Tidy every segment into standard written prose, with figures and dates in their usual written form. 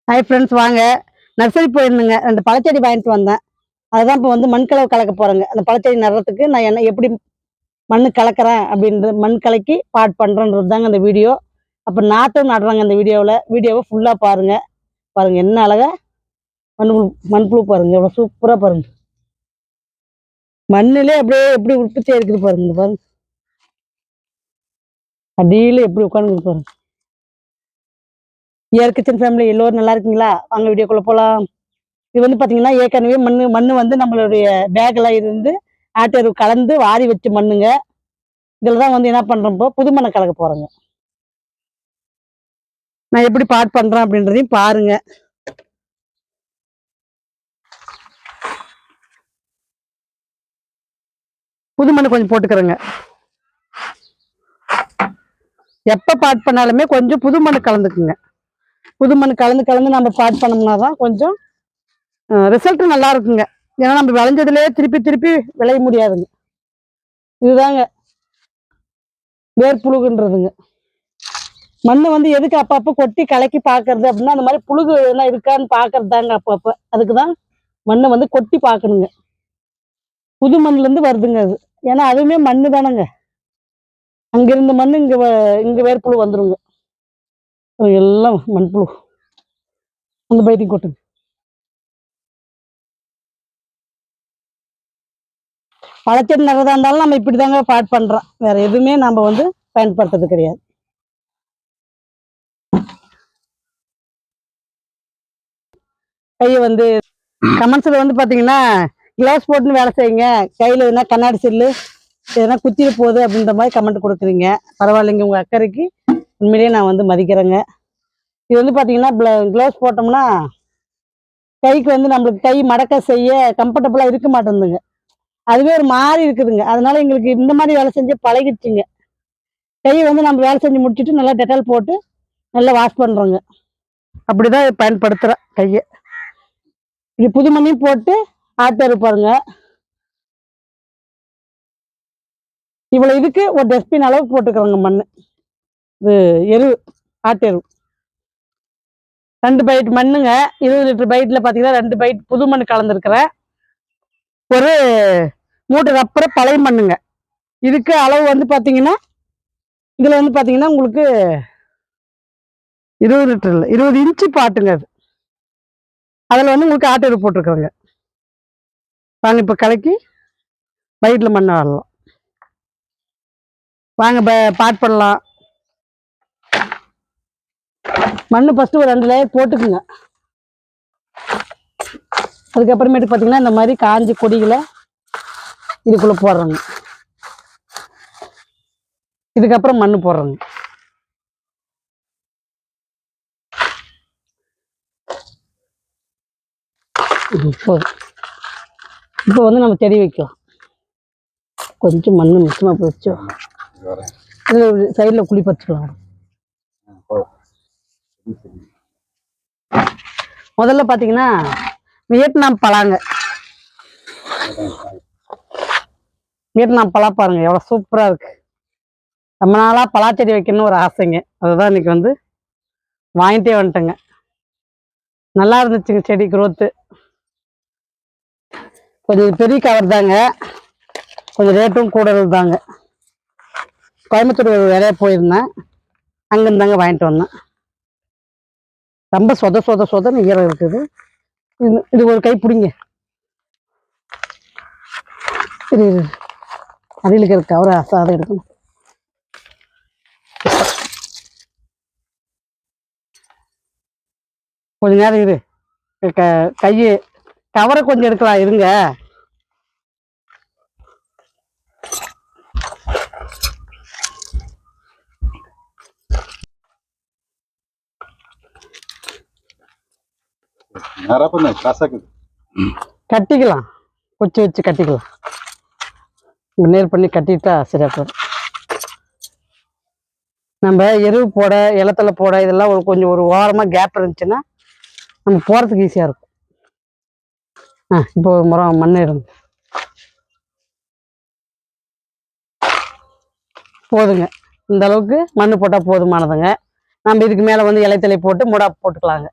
Hi friends, வாங்க nursery போயிருந்தேங்க. 2 பழச்செடி வாங்கிட்டு வந்தேன். அதுதான் இப்போ வந்து மண் கலவை கலக்க போகிறேங்க. அந்த பழச்செடி நடுறதுக்கு நான் எப்படி மண் கலக்கிறேன் அப்படின்றது, மண் கலக்கி பாட் பண்ணுறன்றது தாங்க இந்த வீடியோ. அப்போ நாற்றும் நடுறாங்க இந்த வீடியோவை ஃபுல்லாக பாருங்கள். பாருங்கள் என்ன அழகா மண்புழு பாருங்கள், எவ்வளோ சூப்பராக பாருங்கள். மண்ணிலே அப்படியே எப்படி உற்பத்தியாக இருக்குது பாருங்க. இந்த பாருங்க அடியில் எப்படி உட்காந்து பாருங்க. ஏர் கிச்சன் ஃபேமிலி எல்லோரும் நல்லா இருக்கீங்களா? வாங்க வீடியோக்குள்ளே போகலாம். இது வந்து பார்த்தீங்கன்னா ஏற்கனவே மண் வந்து நம்மளுடைய பேக்கில் இருந்து ஆட்டெரு கலந்து வாரி வச்சு மண்ணுங்க. இதில் தான் வந்து என்ன பண்ணுறப்போ புது மண்ணை கலக்க போகிறேங்க. நான் எப்படி பாட் பண்ணுறேன் அப்படின்றதையும் பாருங்க. புது மண்ணு கொஞ்சம் போட்டுக்கிறேங்க. எப்போ பாட் பண்ணாலுமே கொஞ்சம் புது மண்ணு கலந்துக்குங்க. புது மண்ணு கலந்து நம்ம பாட் பண்ணோம்னா தான் கொஞ்சம் ரிசல்ட் நல்லா இருக்குங்க. ஏன்னா நம்ம விளைஞ்சதுலேயே திருப்பி விளைய முடியாதுங்க. இதுதாங்க வேர்ப்புழுகுன்றதுங்க. மண்ணு வந்து எதுக்கு அப்பப்போ கொட்டி கலக்கி பார்க்கறது அப்படின்னா, அந்த மாதிரி புழுகு எல்லாம் இருக்கான்னு பார்க்கறது தாங்க. அப்பப்போ அதுக்கு தான் மண்ணை வந்து கொட்டி பார்க்கணுங்க. புது மண்ணுலேருந்து வருதுங்க அது. ஏன்னா அதுவுமே மண்ணு தானேங்க. அங்கிருந்த மண் இங்க வேர்ப்புழு வந்துருங்க. எல்லாம் மண்புழு. அந்த பைத்தியம் கொட்டுங்க. பழச்செடி நடுறதா இருந்தாலும் நம்ம இப்படி தாங்க பாட் பண்றோம். வேற எதுவுமே நம்ம வந்து பயன்படுத்துறது கிடையாது. கையை வந்து கமெண்ட்ஸ்ல வந்து பாத்தீங்கன்னா கிளாஸ் போட்டுன்னு வேலை செய்யுங்க, கையில எதுனா கண்ணாடி செல்லு எதனா குத்திட்டு போகுது அப்படின்ற மாதிரி கமெண்ட் கொடுக்குறீங்க. பரவாயில்லைங்க, உங்க அக்கறைக்கு உண்மையிலேயே நான் வந்து மதிக்கிறேங்க. இது வந்து பாத்தீங்கன்னா கிளவுஸ் போட்டோம்னா கைக்கு வந்து நம்மளுக்கு கை மடக்க செய்ய கம்ஃபர்டபுளா இருக்க மாட்டேங்குதுங்க. அதுவே ஒரு மாதிரி இருக்குதுங்க. அதனால எங்களுக்கு இந்த மாதிரி வேலை செஞ்சு பழகிடுச்சுங்க. கையை வந்து நம்ம வேலை செஞ்சு முடிச்சுட்டு நல்லா டெட்டால் போட்டு நல்லா வாஷ் பண்றோங்க. அப்படிதான் பயன்படுத்துறேன் கையை. இது புது மண்ணையும் போட்டு ஆட்டை இருப்பாருங்க. இவ்வளவு இதுக்கு ஒரு டஸ்ட்பின் அளவுக்கு போட்டுக்கிறோங்க மண். இது எரு, ஆட்டு எரு 2 பைட் மண்ணுங்க. 20 லிட்டர் பைட்ல பாத்தீங்கன்னா 2 பைட் புது மண் கலந்துருக்கிறேன். ஒரு 3 ரப்பரை பழைய மண்ணுங்க. இதுக்கு அளவு வந்து பாத்தீங்கன்னா இதுல வந்து பாத்தீங்கன்னா உங்களுக்கு 20 லிட்டர் இல்லை 20 இன்ச்சு பாட்டுங்க. அது அதுல வந்து உங்களுக்கு ஆட்டு எரு போட்டிருக்கிறோங்க. வாங்க இப்ப கலக்கி பைட்ல மண்ணை வரலாம். வாங்க பாட் பண்ணலாம். மண்ணு ஃபர்ஸ்ட் ஒரு 2 லேயர் போட்டுக்குங்க. அதுக்கப்புறமேட்டு பார்த்தீங்கன்னா இந்த மாதிரி காஞ்சி கொடிகளை இதுக்குள்ள போடுறோங்க. இதுக்கப்புறம் மண்ணு போடுறோங்க. இப்போ வந்து நம்ம செடி வைக்கலாம். கொஞ்சம் மண்ணு மிச்சமா போச்சோம். சைடில் குழி பறிச்சுக்கலாம். முதல்ல பார்த்தீங்கன்னா வியட்நாம் பழாங்க. வியட்நாம் பழா பாருங்க எவ்வளோ சூப்பராக இருக்கு. ரொம்ப நாளாக பலாச்செடி வைக்கணும்னு ஒரு ஆசைங்க. அதுதான் இன்னைக்கு வந்து வாங்கிட்டே வந்துட்டேங்க. நல்லா இருந்துச்சுங்க செடி குரோத்து. கொஞ்சம் பெரிய கவர் தாங்க, கொஞ்சம் ரேட்டும் கூட தாங்க. கோயம்புத்தூர் வேலையா போயிருந்தேன், அங்கிருந்தாங்க வாங்கிட்டு வந்தேன். ரொம்ப சொத ஈரம் இருக்குது. இது ஒரு கை பிடிங்க. இது அடியில் இருக்கிற கவரை அதை எடுக்கணும். கொஞ்ச நேரம் இரு, கையை கவரை கொஞ்சம் எடுக்கலாம் இருங்க. கட்டிக்கலாம், குச்சி வச்சு கட்டிக்கலாம். நேர் பண்ணி கட்டிட்டா சரியா போதும். நம்ம எருவு போட இலத்துல போட இதெல்லாம் கொஞ்சம் ஒரு ஓரமாக கேப் இருந்துச்சுன்னா நம்ம போகிறதுக்கு ஈஸியாக இருக்கும். இப்போ ஒரு முறம் மண் இருந்து போதுங்க. இந்த அளவுக்கு மண் போட்டால் போதுமானதுங்க. நம்ம இதுக்கு மேலே வந்து இலைத்தலை போட்டு மூடா போட்டுக்கலாங்க.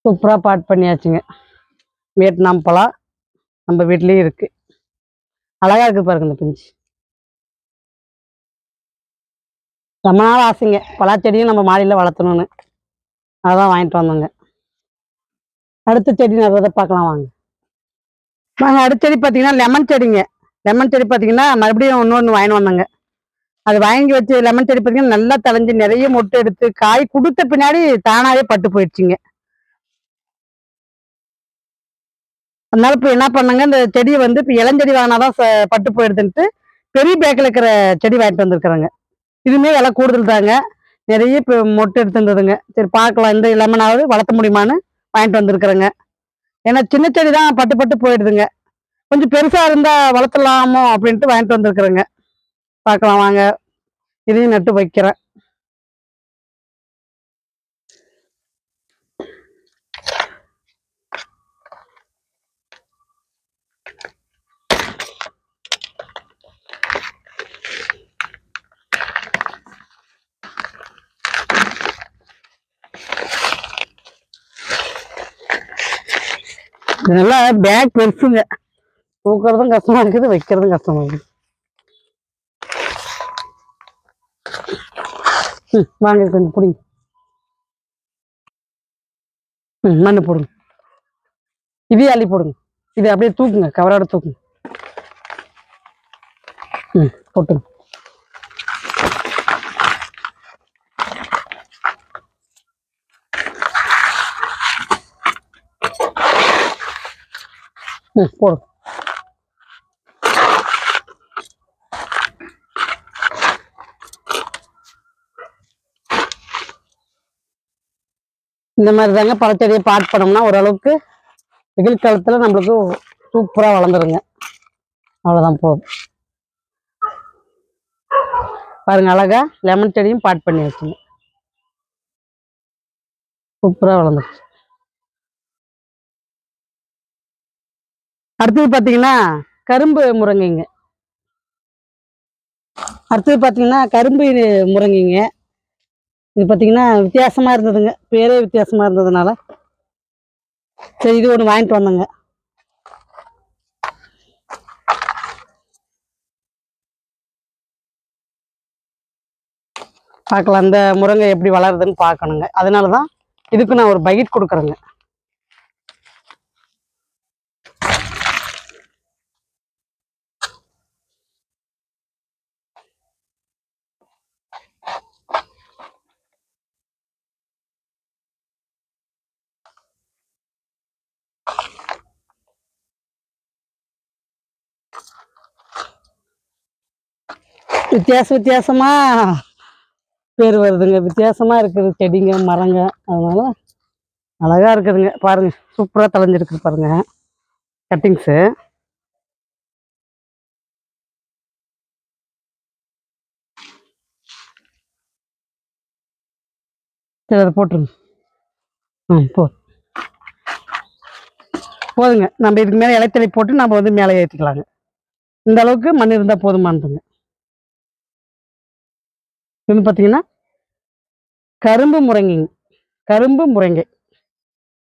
சூப்பராக பாட் பண்ணியாச்சுங்க. வியட்நாம் பலா நம்ம வீட்லேயும் இருக்குது. அழகாக இருக்குது பாருங்க இந்த பிஞ்சு. ரொம்ப நாள் ஆசைங்க பலாச்செடியும் நம்ம மாடியில் வளர்த்தணும்னு. அதான் வாங்கிட்டு வந்தோங்க. அடுத்த செடி நடுறதை பார்க்கலாம் வாங்க. அடுத்த செடி பார்த்தீங்கன்னா லெமன் செடிங்க. லெமன் செடி பார்த்தீங்கன்னா மறுபடியும் இன்னொன்று வாங்கிட்டு வந்தோங்க. அது வாங்கி வச்சு லெமன் செடி பார்த்தீங்கன்னா நல்லா தளைஞ்சு நிறைய மொட்டு எடுத்து காய் கொடுத்த பின்னாடி தானாகவே பட்டு போயிடுச்சுங்க. அதனால இப்போ என்ன பண்ணாங்க, இந்த செடியை வந்து இப்போ இளஞ்செடி வாங்கினாதான் பட்டு போயிடுதுன்ட்டு பெரிய பேக்கில் இருக்கிற செடி வாங்கிட்டு வந்துருக்குறாங்க. இதுவுமே விலை கூடுதல் தாங்க. நிறைய இப்போ மொட்டு எடுத்துருந்ததுங்க. சரி பார்க்கலாம் இந்த லெமனாவது வளர்த்த முடியுமான்னு வாங்கிட்டு வந்துருக்குறேங்க. ஏன்னா சின்ன செடி தான் பட்டு பட்டு போயிடுதுங்க. கொஞ்சம் பெருசாக இருந்தால் வளர்த்தலாமோ அப்படின்ட்டு வாங்கிட்டு வந்துருக்குறேங்க. பார்க்கலாம் வாங்க, இதையும் நட்டு வைக்கிறேன். நல்லா பேக் பெருசுங்க. தூக்குறதும் கஷ்டமா இருக்குது, வைக்கிறதும் கஷ்டமா இருக்குது. வாங்க கொஞ்சம் பிடிங்க. மண்ணு போடுங்க. இதே அள்ளி போடுங்க. இது அப்படியே தூக்குங்க, கவரோட தூக்குங்க. போட்டுங்க. போடும். இந்த மாதிரி தாங்க பழச்செடியை பாட் பண்ணோம்னா ஓரளவுக்கு வெயில் காலத்தில் நம்மளுக்கு சூப்பராக வளர்ந்துருங்க. அவ்வளோதான் போதும். பாருங்க அழகா லெமன் செடியும் பாட் பண்ணி வச்சுங்க. சூப்பராக வளர்ந்துருச்சு. அடுத்தது பார்த்தீங்கன்னா கரும்பு முருங்கைங்க. அடுத்தது பார்த்தீங்கன்னா கரும்பு முருங்கைங்க. இது பார்த்தீங்கன்னா வித்தியாசமாக இருந்ததுங்க. பேரே வித்தியாசமாக இருந்ததுனால சரி இது ஒன்று வாங்கிட்டு வந்தோங்க. பார்க்கலாம் இந்த முருங்கை எப்படி வளருதுன்னு பார்க்கணுங்க. அதனால தான் இதுக்கு நான் ஒரு பக்கெட் கொடுக்குறேங்க. வித்தியாசமா பேர் வருதுங்க. வித்தியாசமா இருக்குது செடிங்க மரங்க. அதனால அழகா இருக்குதுங்க. பாருங்க சூப்பரா தளைஞ்சிருக்கு பாருங்க கட்டிங்ஸு. சரி அதை போட்டுருங்க. போதுங்க. நம்ம இதுக்கு மேலே இலைத்தலை போட்டு நம்ம வந்து மேலே ஏற்றிக்கலாங்க. இந்த அளவுக்கு மண் இருந்தால் போதுமானதுங்க. இது பார்த்தீங்கன்னா கரும்பு முருங்கைங்க. கரும்பு முருங்கை.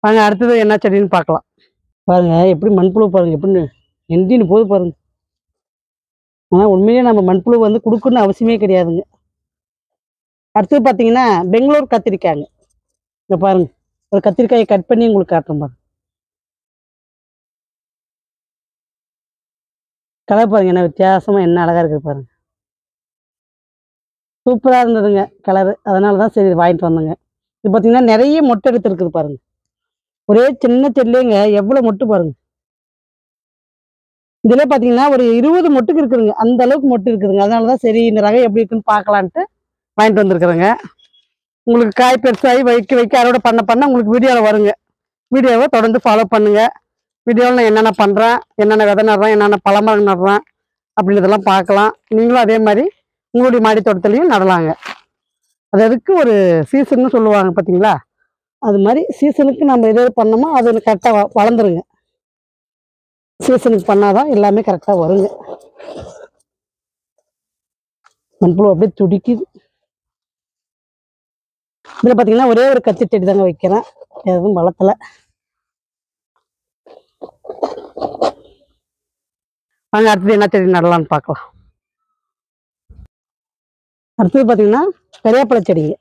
வாங்க அடுத்தது என்ன செடின்னு பார்க்கலாம். பாருங்க எப்படி மண்புழு பாருங்க எப்படின்னு எந்தின்னு போது பாருங்க. ஆனால் உண்மையிலேயே நம்ம மண்புழு வந்து கொடுக்கணும்னு அவசியமே கிடையாதுங்க. அடுத்தது பார்த்தீங்கன்னா பெங்களூர் கத்திரிக்காய்ங்க. இங்கே பாருங்க ஒரு கத்திரிக்காயை கட் பண்ணி உங்களுக்கு காட்டுறேன் பாருங்க. கலர் பாருங்க என்ன வித்தியாசமா என்ன அழகா இருக்குது பாருங்க. சூப்பராக இருந்ததுங்க கலரு. அதனால தான் சரி வாங்கிட்டு வந்தோங்க. இது பார்த்தீங்கன்னா நிறைய மொட்டை எடுத்துருக்குது பாருங்க. ஒரே சின்ன செல்லேங்க எவ்வளோ மொட்டு பாருங்க. இதில் பார்த்தீங்கன்னா ஒரு 20 மொட்டுக்கு இருக்குதுங்க. அந்த அளவுக்கு மொட்டு இருக்குதுங்க. அதனால தான் சரி இந்த ரகம் எப்படி இருக்குன்னு பார்க்கலான்ட்டு வாங்கிட்டு வந்துருக்குறேங்க. உங்களுக்கு காய் பெருசாகி வைக்க வைக்க அறுவடை பண்ண உங்களுக்கு வீடியோவில் வருங்க. வீடியோவை தொடர்ந்து ஃபாலோ பண்ணுங்கள். வீடியோவில் நான் என்னென்ன பண்ணுறேன், என்னென்ன விதை நடுறேன், என்னென்ன பழமரம் நடுறேன் அப்படின்றதெல்லாம் பார்க்கலாம். நீங்களும் அதே மாதிரி உங்களுடைய மாடி தோட்டத்துலையும் நடலாங்க. அதுக்கு ஒரு சீசன்னு சொல்லுவாங்க பார்த்தீங்களா, அது மாதிரி சீசனுக்கு நம்ம எதாவது பண்ணோமோ அது கரெக்டாக வளர்ந்துருங்க. சீசனுக்கு பண்ணாதான் எல்லாமே கரெக்டாக வருங்க. மண்புழு அப்படியே துடிக்குது. இதில் பார்த்தீங்கன்னா ஒரே ஒரு கத்தி செடி தாங்க வைக்கிறேன், எதுவும் வளர்த்தலை. வாங்க அடுத்தது என்ன செடி நடலான்னு பார்க்கலாம். அடுத்தது பார்த்தீங்கன்னா கறிவேப்பிலை செடிங்க.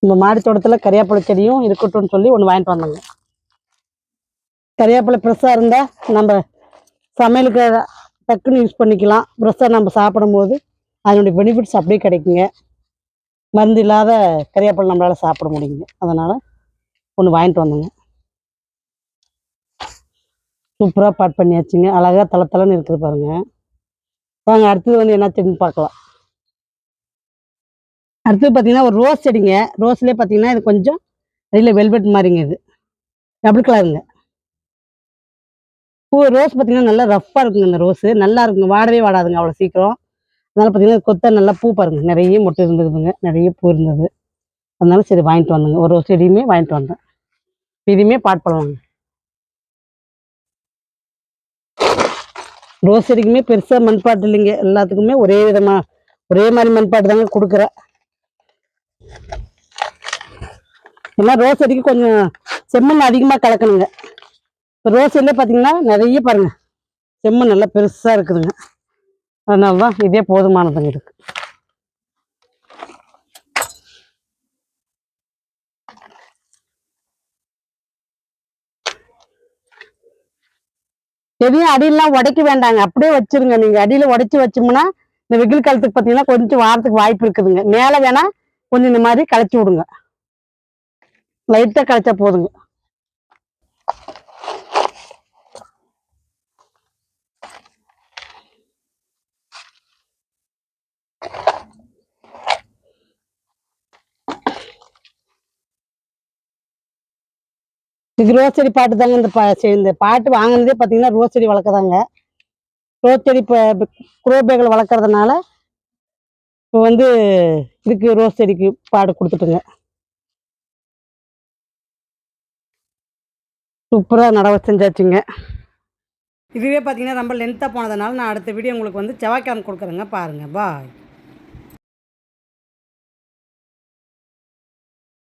நம்ம மாடி தோட்டத்தில் கறிவேப்பிலை செடியும் இருக்கட்டும்னு சொல்லி ஒன்று வாங்கிட்டு வந்தோங்க. கறிவேப்பிலை ஃப்ரெஷ்ஷாக இருந்தால் நம்ம சமையலுக்கு டக்குன்னு யூஸ் பண்ணிக்கலாம். ஃப்ரெஷ்ஷாக நம்ம சாப்பிடும் போது அதனுடைய பெனிஃபிட்ஸ் அப்படியே கிடைக்குங்க. மருந்து இல்லாத கறிவேப்பிலை நம்மளால் சாப்பிட முடியுங்க. அதனால் ஒன்று வாங்கிட்டு வந்தோங்க. சூப்பராக பாட் பண்ணியாச்சுங்க. அழகாக தளன்னு இருக்குது பாருங்கள். வாங்க அடுத்தது வந்து என்ன செடின்னு பார்க்கலாம். அடுத்தது பார்த்தீங்கன்னா ஒரு ரோஸ் செடிங்க. ரோஸ்லேயே பார்த்தீங்கன்னா இது கொஞ்சம் அடியில் வெல்வெட் மாதிரிங்க. இது டபுள் கலருங்க. பூ ரோஸ் பார்த்தீங்கன்னா நல்லா ரஃப்பாக இருக்குங்க. இந்த ரோஸு நல்லா இருக்குங்க, வாடவே வாடாதுங்க அவ்வளோ சீக்கிரம். அதனால் பார்த்தீங்கன்னா கொத்த நல்லா பூ பாருங்கள், நிறைய மொட்டு இருந்ததுங்க, நிறைய பூ இருந்தது. அதனால சரி வாங்கிட்டு வந்தேங்க. ஒரு ரோஸ் செடியுமே வாங்கிட்டு வந்தேன். இதுவுமே பாட் பண்ணலாங்க. ரோஸ் செடிக்குமே பெருசாக மண்பாட்டு இல்லைங்க, எல்லாத்துக்குமே ஒரே விதமாக ஒரே மாதிரி மண்பாட்டு தாங்க கொடுக்குறேன். ஏன்னா ரோஸ் செடிக்கு கொஞ்சம் செம்மண் அதிகமாக கலக்கணுங்க. இப்போ ரோஸ் செடியில் பார்த்தீங்கன்னா நிறைய பாருங்கள் செம்மண் நல்லா பெருசாக இருக்குதுங்க. அதனால தான் இதே போதுமானதுங்க. இருக்கு எதையும் அடியெல்லாம் உடைக்க வேண்டாங்க, அப்படியே வச்சிருங்க. நீங்கள் அடியில் உடைச்சி வச்சோம்னா இந்த வெயில் காலத்துக்கு பார்த்தீங்கன்னா கொஞ்சம் வாரத்துக்கு வாய்ப்பு இருக்குதுங்க. மேலே வேணா கொஞ்சம் இந்த மாதிரி களைச்சி விடுங்க, லைட்டாக களைச்சா போதுங்க. இது ரோஸ் செடி பாட்டு தாங்க. இந்த பாட்டு வாங்கினதே பார்த்தீங்கன்னா ரோஸ் செடி வளர்க்குறாங்க. ரோஸ் செடி இப்போ குரோ பேக்கில் வளர்க்குறதுனால இப்போ வந்து இதுக்கு ரோஸ் செடிக்கு பாடு கொடுத்துட்டுங்க. சூப்பராக நடவு செஞ்சாச்சுங்க. இதுவே பார்த்தீங்கன்னா ரொம்ப லென்த்தாக போனதுனால நான் அடுத்த வீடியோ உங்களுக்கு வந்து செவ்வாய்க்கிழமை கொடுக்குறேங்க. பாருங்கள். பாய்.